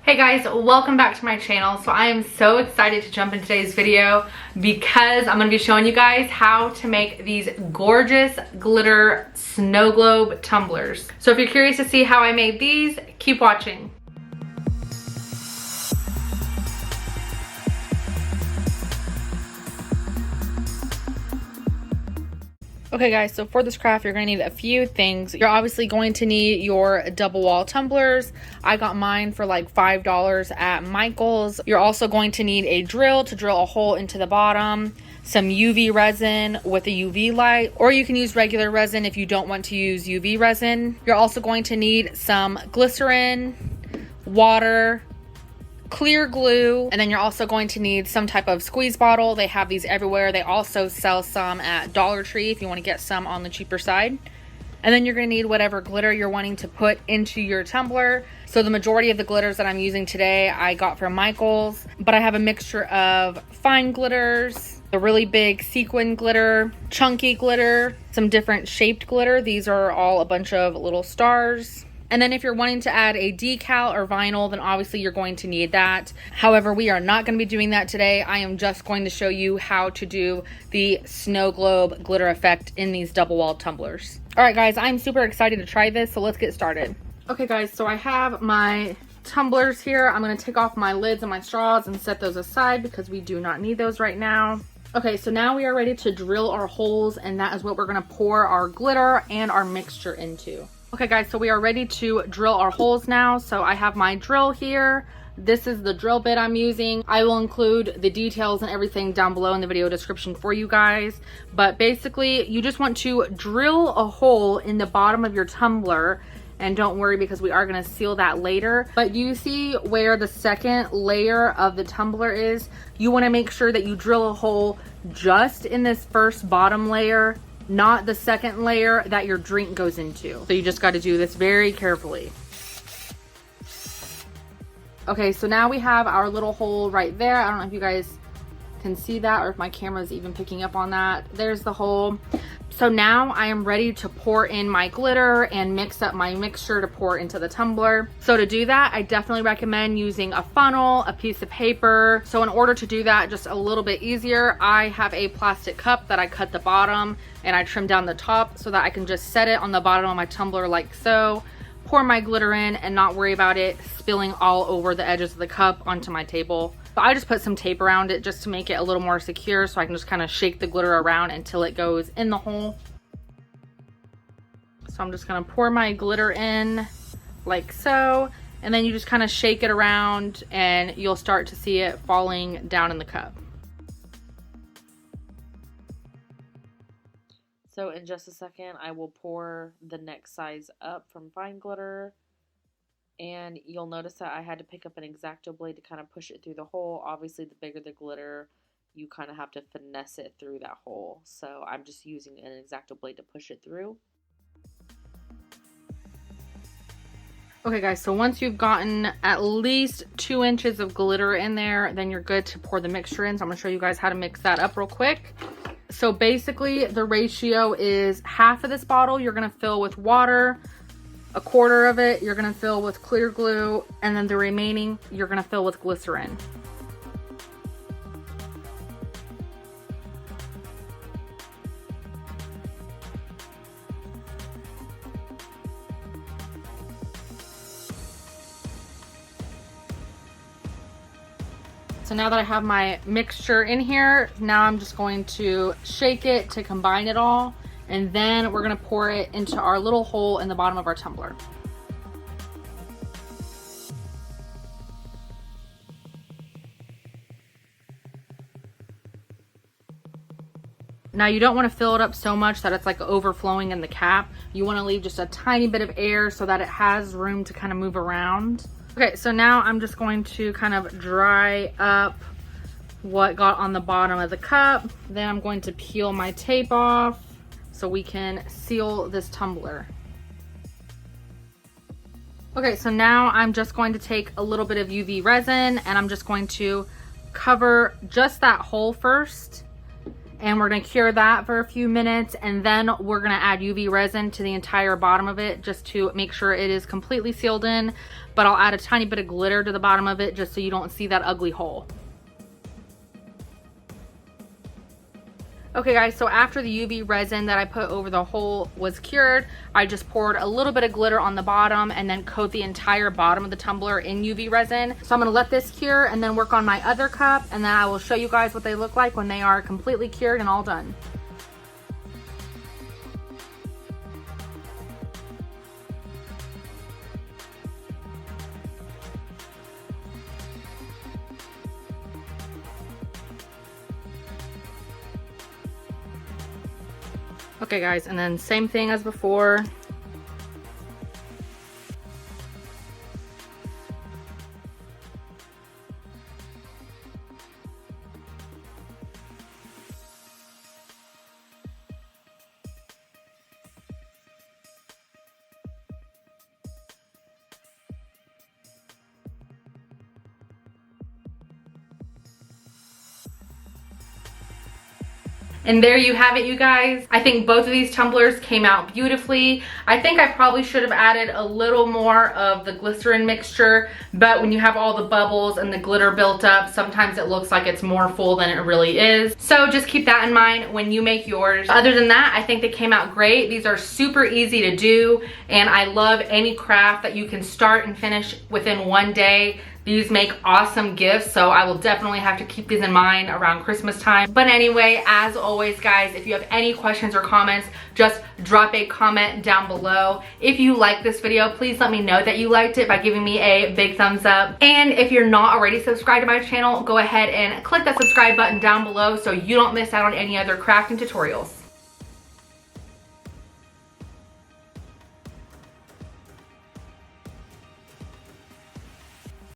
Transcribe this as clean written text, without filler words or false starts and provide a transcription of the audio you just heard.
Hey guys, welcome back to my channel. So I am so excited to jump in today's video because I'm going to be showing you guys how to make these gorgeous glitter snow globe tumblers. So if you're curious to see how I made these, keep watching. Okay guys, so for this craft, you're going to need a few things. You're obviously going to need your double wall tumblers. I got mine for like $5 at Michael's. You're also going to need a drill to drill a hole into the bottom, some UV resin with a UV light, or you can use regular resin if you don't want to use UV resin. You're also going to need some glycerin, water, clear glue, and then you're also going to need some type of squeeze bottle. They have these everywhere. They also sell some at Dollar Tree if you want to get some on the cheaper side. And then you're going to need whatever glitter you're wanting to put into your tumbler. So the majority of the glitters that I'm using today I got from Michael's, but I have a mixture of fine glitters, the really big sequin glitter, chunky glitter, some different shaped glitter. These are all a bunch of little stars. And then if you're wanting to add a decal or vinyl, then obviously you're going to need that. However, we are not going to be doing that today. I am just going to show you how to do the snow globe glitter effect in these double wall tumblers. All right, guys, I'm super excited to try this, so let's get started. Okay, guys, so I have my tumblers here. I'm going to take off my lids and my straws and set those aside because we do not need those right now. Okay, so now we are ready to drill our holes, and that is what we're going to pour our glitter and our mixture into. Okay guys, so we are ready to drill our holes now. So I have my drill here. This is the drill bit I'm using. I will include the details and everything down below in the video description for you guys. But basically, you just want to drill a hole in the bottom of your tumbler. And don't worry because we are going to seal that later. But you see where the second layer of the tumbler is? You want to make sure that you drill a hole just in this first bottom layer, not the second layer that your drink goes into. So you just got to do this very carefully. Okay, so now we have our little hole right there. I don't know if you guys can see that or if my camera is even picking up on that. There's the hole. So now I am ready to pour in my glitter and mix up my mixture to pour into the tumbler. So to do that, I definitely recommend using a funnel, a piece of paper. So in order to do that just a little bit easier, I have a plastic cup that I cut the bottom and I trim down the top so that I can just set it on the bottom of my tumbler like so, pour my glitter in and not worry about it spilling all over the edges of the cup onto my table. So I just put some tape around it just to make it a little more secure so I can just kind of shake the glitter around until it goes in the hole. So I'm just going to pour my glitter in like so, and then you just kind of shake it around and you'll start to see it falling down in the cup. So in just a second, I will pour the next size up from fine glitter. And you'll notice that I had to pick up an X-Acto blade to kind of push it through the hole. Obviously, the bigger the glitter, you kind of have to finesse it through that hole. So I'm just using an X-Acto blade to push it through. Okay guys, so once you've gotten at least 2 inches of glitter in there, then you're good to pour the mixture in. So I'm going to show you guys how to mix that up real quick. So basically the ratio is half of this bottle you're going to fill with water, a quarter of it you're going to fill with clear glue, and then the remaining you're going to fill with glycerin. So now that I have my mixture in here, now I'm just going to shake it to combine it all, and then we're going to pour it into our little hole in the bottom of our tumbler. Now you don't want to fill it up so much that it's like overflowing in the cap. You want to leave just a tiny bit of air so that it has room to kind of move around. Okay, so now I'm just going to kind of dry up what got on the bottom of the cup. Then I'm going to peel my tape off so we can seal this tumbler. Okay, so now I'm just going to take a little bit of UV resin and I'm just going to cover just that hole first. And we're gonna cure that for a few minutes, and then we're gonna add UV resin to the entire bottom of it just to make sure it is completely sealed in. But I'll add a tiny bit of glitter to the bottom of it just so you don't see that ugly hole. Okay guys, so after the UV resin that I put over the hole was cured, I just poured a little bit of glitter on the bottom and then coat the entire bottom of the tumbler in UV resin. So I'm gonna let this cure and then work on my other cup, and then I will show you guys what they look like when they are completely cured and all done. Okay guys, and then same thing as before. And there you have it, you guys. I think both of these tumblers came out beautifully. I think I probably should have added a little more of the glycerin mixture, but when you have all the bubbles and the glitter built up, sometimes it looks like it's more full than it really is. So just keep that in mind when you make yours. Other than that, I think they came out great. These are super easy to do, and I love any craft that you can start and finish within one day. These make awesome gifts, so I will definitely have to keep these in mind around Christmas time. But anyway, as always, guys, if you have any questions or comments, just drop a comment down below. If you like this video, please let me know that you liked it by giving me a big thumbs up. And if you're not already subscribed to my channel, go ahead and click that subscribe button down below so you don't miss out on any other crafting tutorials.